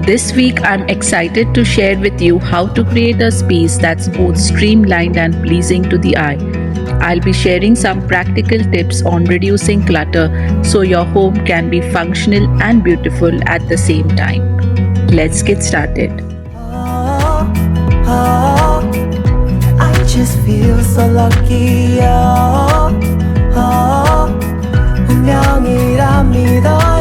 This week, I'm excited to share with you how to create a space that's both streamlined and pleasing to the eye. I'll be sharing some practical tips on reducing clutter so your home can be functional and beautiful at the same time. Let's get started. I just feel so lucky. 운명이라 믿어요.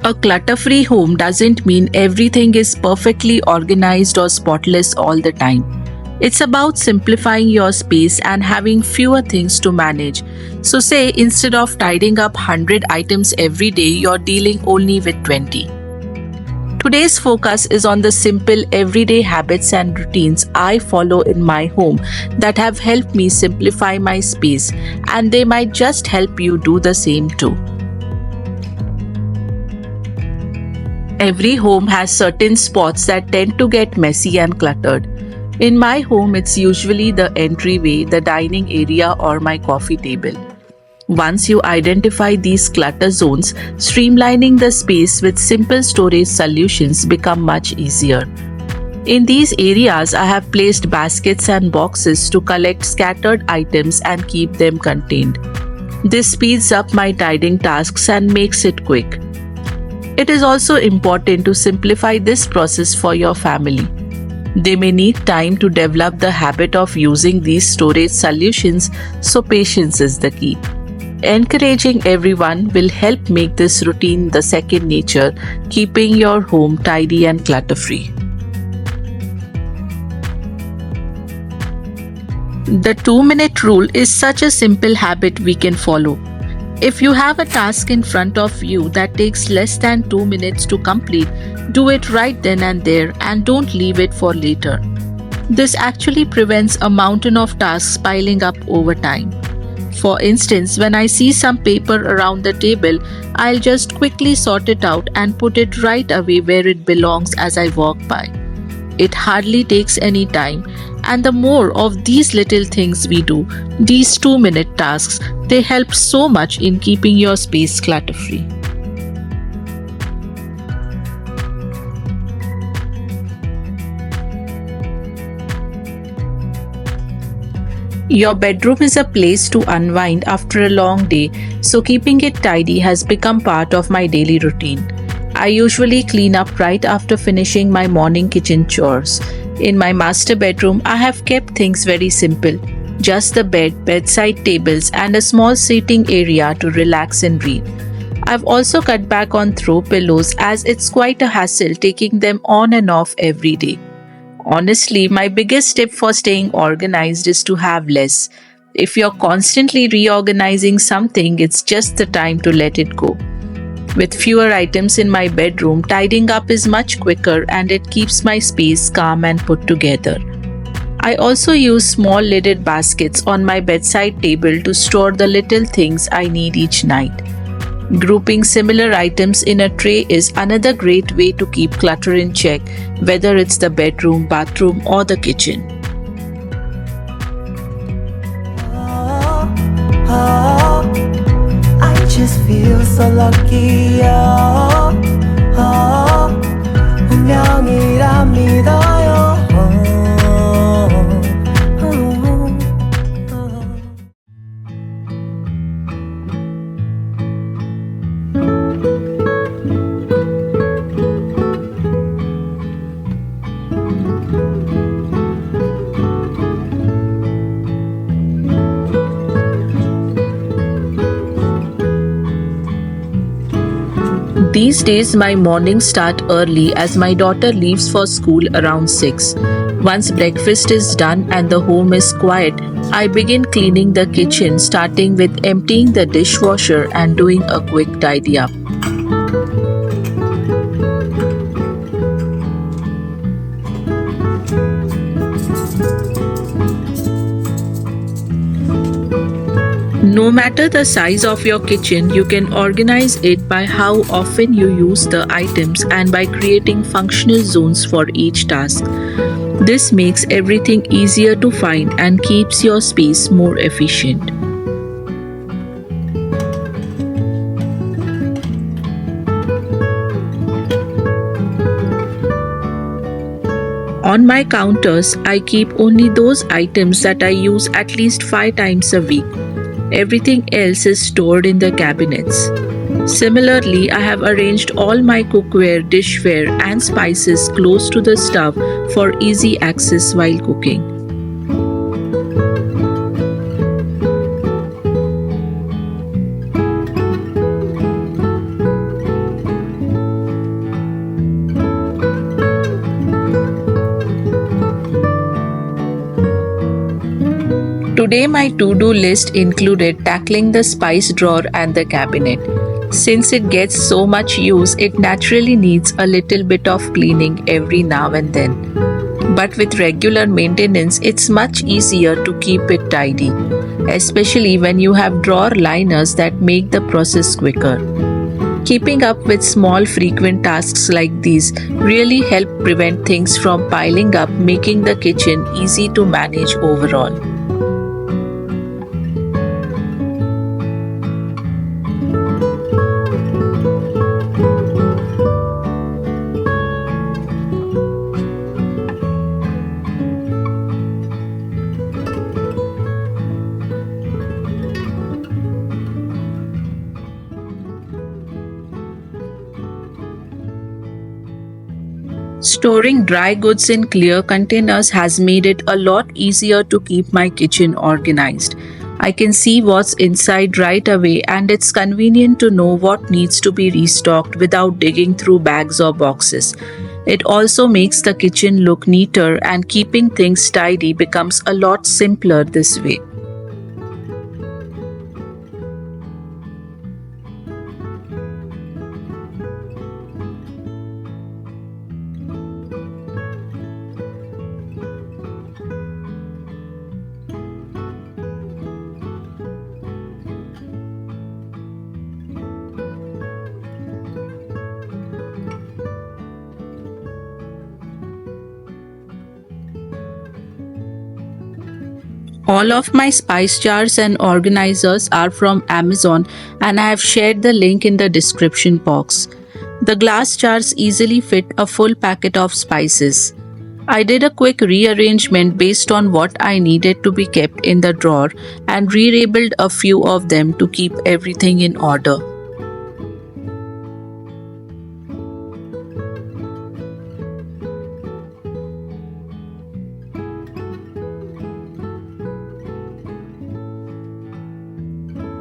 A clutter-free home doesn't mean everything is perfectly organized or spotless all the time. It's about simplifying your space and having fewer things to manage. So say instead of tidying up 100 items every day, you're dealing only with 20. Today's focus is on the simple everyday habits and routines I follow in my home that have helped me simplify my space, and they might just help you do the same too. Every home has certain spots that tend to get messy and cluttered. In my home, it's usually the entryway, the dining area, or my coffee table. Once you identify these clutter zones, streamlining the space with simple storage solutions become much easier. In these areas, I have placed baskets and boxes to collect scattered items and keep them contained. This speeds up my tidying tasks and makes it quick. It is also important to simplify this process for your family. They may need time to develop the habit of using these storage solutions, so patience is the key. Encouraging everyone will help make this routine the second nature, keeping your home tidy and clutter-free. The 2-minute rule is such a simple habit we can follow. If you have a task in front of you that takes less than 2 minutes to complete, do it right then and there and don't leave it for later. This actually prevents a mountain of tasks piling up over time. For instance, when I see some paper around the table, I'll just quickly sort it out and put it right away where it belongs as I walk by. It hardly takes any time, and the more of these little things we do, these 2-minute tasks, they help so much in keeping your space clutter-free. Your bedroom is a place to unwind after a long day, so keeping it tidy has become part of my daily routine. I usually clean up right after finishing my morning kitchen chores. In my master bedroom, I have kept things very simple. Just the bed, bedside tables, and a small seating area to relax and read. I've also cut back on throw pillows as it's quite a hassle taking them on and off every day. Honestly, my biggest tip for staying organized is to have less. If you're constantly reorganizing something, it's just the time to let it go. With fewer items in my bedroom, tidying up is much quicker and it keeps my space calm and put together. I also use small lidded baskets on my bedside table to store the little things I need each night. Grouping similar items in a tray is another great way to keep clutter in check, whether it's the bedroom, bathroom, or the kitchen. I just feel so lucky. 운명이라 믿어요. These days, my mornings start early as my daughter leaves for school around 6. Once breakfast is done and the home is quiet, I begin cleaning the kitchen, starting with emptying the dishwasher and doing a quick tidy up. No matter the size of your kitchen, you can organize it by how often you use the items and by creating functional zones for each task. This makes everything easier to find and keeps your space more efficient. On my counters, I keep only those items that I use at least 5 times a week. Everything else is stored in the cabinets. Similarly, I have arranged all my cookware, dishware, and spices close to the stove for easy access while cooking. Today my to-do list included tackling the spice drawer and the cabinet. Since it gets so much use, it naturally needs a little bit of cleaning every now and then. But with regular maintenance, it's much easier to keep it tidy, especially when you have drawer liners that make the process quicker. Keeping up with small frequent tasks like these really help prevent things from piling up, making the kitchen easy to manage overall. Storing dry goods in clear containers has made it a lot easier to keep my kitchen organized. I can see what's inside right away, and it's convenient to know what needs to be restocked without digging through bags or boxes. It also makes the kitchen look neater, and keeping things tidy becomes a lot simpler this way. All of my spice jars and organizers are from Amazon, and I have shared the link in the description box. The glass jars easily fit a full packet of spices. I did a quick rearrangement based on what I needed to be kept in the drawer and relabeled a few of them to keep everything in order.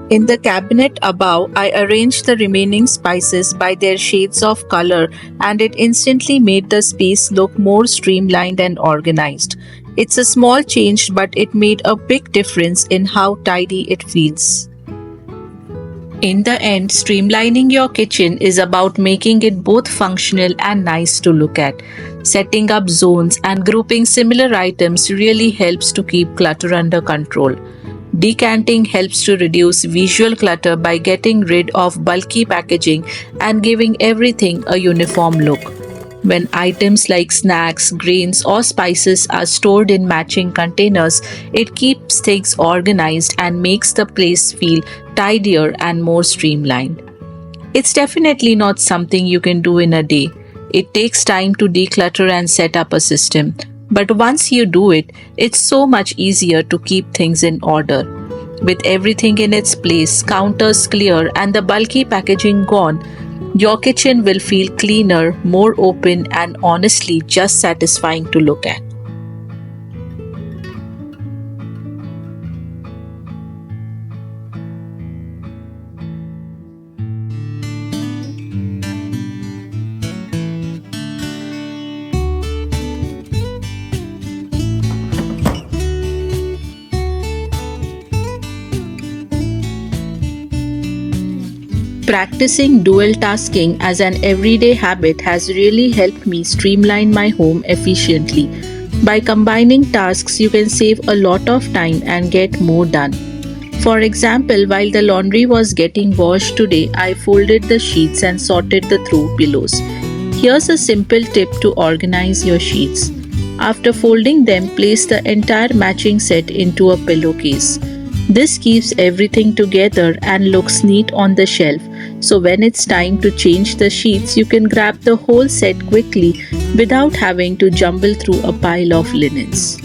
In the cabinet above, I arranged the remaining spices by their shades of color, and it instantly made the space look more streamlined and organized. It's a small change, but it made a big difference in how tidy it feels. In the end, streamlining your kitchen is about making it both functional and nice to look at. Setting up zones and grouping similar items really helps to keep clutter under control. Decanting helps to reduce visual clutter by getting rid of bulky packaging and giving everything a uniform look. When items like snacks, grains, or spices are stored in matching containers, it keeps things organized and makes the place feel tidier and more streamlined. It's definitely not something you can do in a day. It takes time to declutter and set up a system. But once you do it, it's so much easier to keep things in order. With everything in its place, counters clear, and the bulky packaging gone, your kitchen will feel cleaner, more open, and honestly just satisfying to look at. Practicing dual tasking as an everyday habit has really helped me streamline my home efficiently. By combining tasks, you can save a lot of time and get more done. For example, while the laundry was getting washed today, I folded the sheets and sorted the throw pillows. Here's a simple tip to organize your sheets. After folding them, place the entire matching set into a pillowcase. This keeps everything together and looks neat on the shelf, So when it's time to change the sheets, you can grab the whole set quickly without having to jumble through a pile of linens.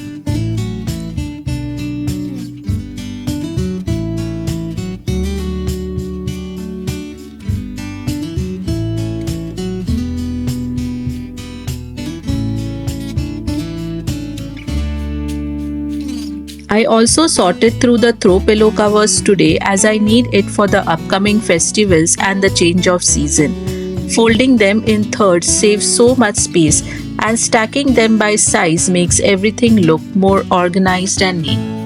I also sorted through the throw pillow covers today as I need it for the upcoming festivals and the change of season. Folding them in thirds saves so much space, and stacking them by size makes everything look more organized and neat.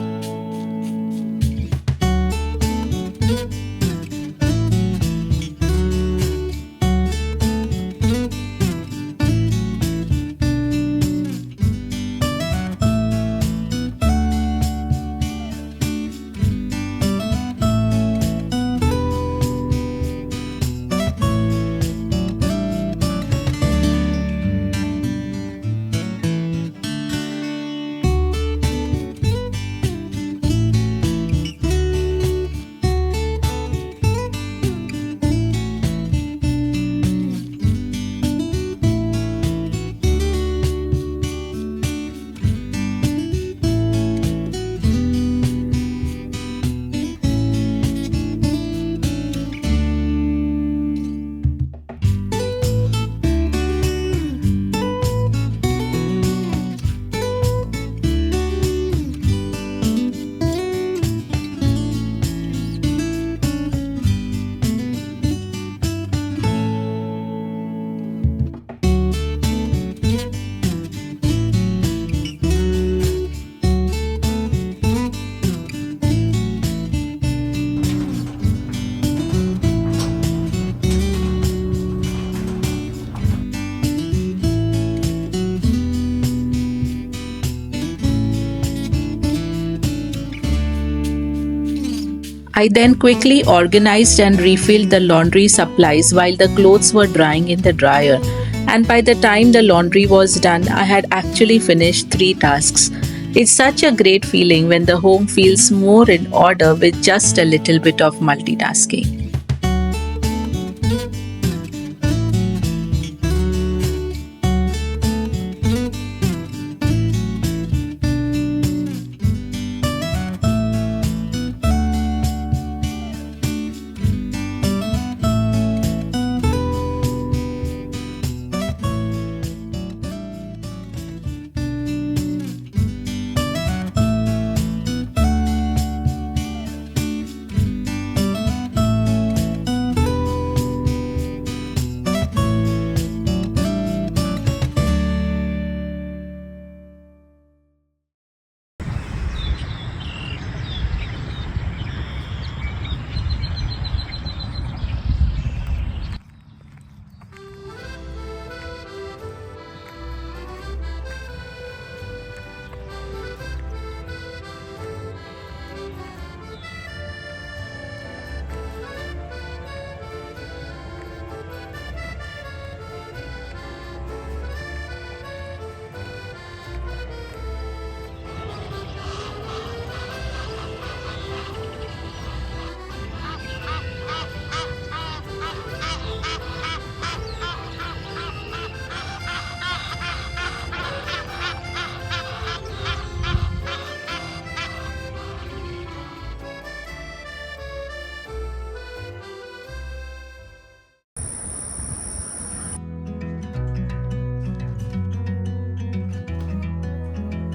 I then quickly organized and refilled the laundry supplies while the clothes were drying in the dryer. And by the time the laundry was done, I had actually finished 3 tasks. It's such a great feeling when the home feels more in order with just a little bit of multitasking.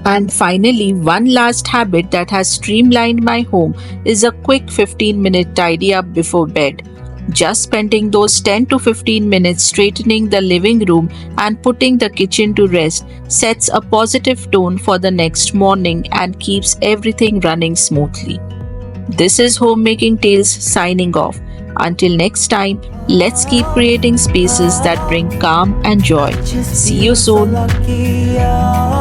And finally, one last habit that has streamlined my home is a quick 15-minute tidy up before bed. Just spending those 10 to 15 minutes straightening the living room and putting the kitchen to rest sets a positive tone for the next morning and keeps everything running smoothly. This is Homemaking Tales signing off. Until next time, let's keep creating spaces that bring calm and joy. See you soon. Lucky, yeah.